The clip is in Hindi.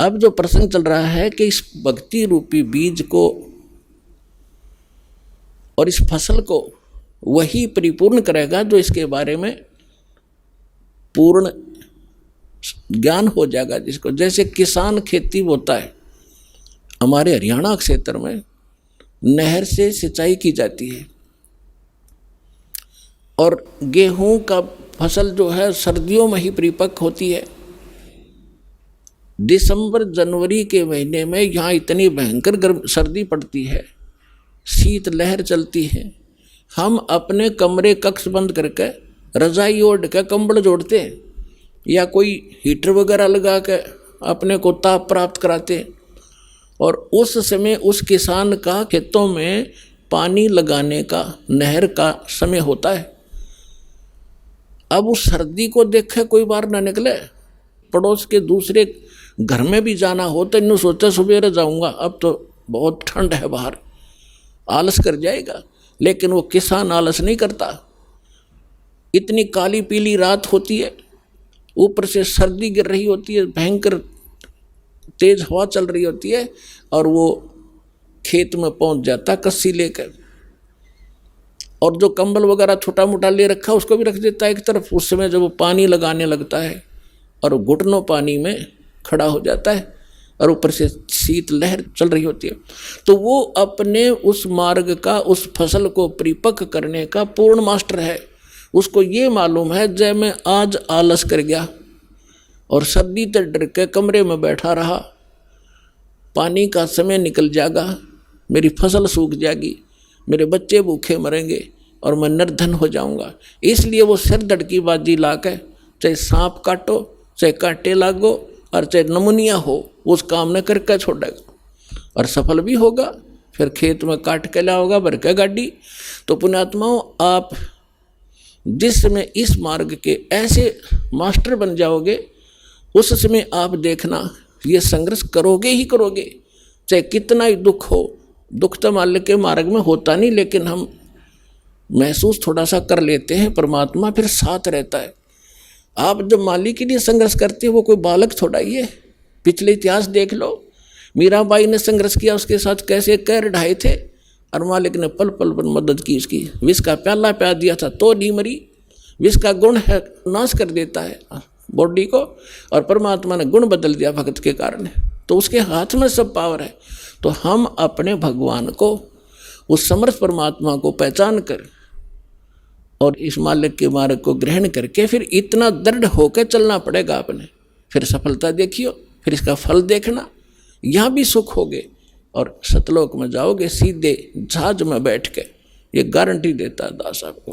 अब जो प्रसंग चल रहा है कि इस भक्ति रूपी बीज को और इस फसल को वही परिपूर्ण करेगा जो इसके बारे में पूर्ण ज्ञान हो जाएगा जिसको। जैसे किसान खेती बोता है, हमारे हरियाणा क्षेत्र में नहर से सिंचाई की जाती है और गेहूं का फसल जो है सर्दियों में ही परिपक्व होती है। दिसंबर जनवरी के महीने में यहाँ इतनी भयंकर गर्म सर्दी पड़ती है, शीत लहर चलती है, हम अपने कमरे कक्ष बंद करके रजाई ओढ़ के कंबल जोड़ते हैं या कोई हीटर वगैरह लगा के अपने को ताप प्राप्त कराते हैं। और उस समय उस किसान का खेतों में पानी लगाने का नहर का समय होता है। अब उस सर्दी को देखे कोई बाहर ना निकले, पड़ोस के दूसरे घर में भी जाना हो तो इन्हों सोचा सुबह जाऊंगा, अब तो बहुत ठंड है बाहर, आलस कर जाएगा। लेकिन वो किसान आलस नहीं करता। इतनी काली पीली रात होती है, ऊपर से सर्दी गिर रही होती है, भयंकर तेज हवा चल रही होती है, और वो खेत में पहुंच जाता कस्सी लेकर, और जो कंबल वगैरह छोटा मोटा ले रखा उसको भी रख देता है एक तरफ। उस समय जब वो पानी लगाने लगता है और घुटनों पानी में खड़ा हो जाता है और ऊपर से शीत लहर चल रही होती है, तो वो अपने उस मार्ग का, उस फसल को परिपक्व करने का पूर्ण मास्टर है। उसको ये मालूम है जब मैं आज आलस कर गया और सर्दी से डर के कमरे में बैठा रहा, पानी का समय निकल जाएगा, मेरी फसल सूख जाएगी, मेरे बच्चे भूखे मरेंगे और मैं निर्धन हो जाऊंगा। इसलिए वो सिर धड़की बाजी ला के, चाहे सांप काटो, चाहे कांटे लागो और चाहे नमुनिया हो, उस काम ने करके छोड़ेगा और सफल भी होगा। फिर खेत में काट के लाओगा भर के गाड़ी। तो पुण्यात्माओं, आप जिस समय इस मार्ग के ऐसे मास्टर बन जाओगे, उस समय आप देखना ये संघर्ष करोगे ही करोगे, चाहे कितना ही दुख हो। दुख तो माल्य के मार्ग में होता नहीं, लेकिन हम महसूस थोड़ा सा कर लेते हैं, परमात्मा फिर साथ रहता है। आप जब मालिक के लिए संघर्ष करते हो, वो कोई बालक थोड़ा ही है। पिछले इतिहास देख लो, मीराबाई ने संघर्ष किया, उसके साथ कैसे कैर ढाए थे और मालिक ने पल पल पर मदद की उसकी। विष का प्याला प्यार दिया था तो नहीं मरी। विष का गुण है, नाश कर देता है बॉडी को, और परमात्मा ने गुण बदल दिया भक्त के कारण। तो उसके हाथ में सब पावर है। तो हम अपने भगवान को, उस समर्थ परमात्मा को पहचान कर और इस मालिक के मार्ग को ग्रहण करके फिर इतना दृढ़ होकर चलना पड़ेगा अपने। फिर सफलता देखियो, फिर इसका फल देखना, यहाँ भी सुख होगे और सतलोक में जाओगे सीधे जहाज में बैठ के। ये गारंटी देता है दास आपको।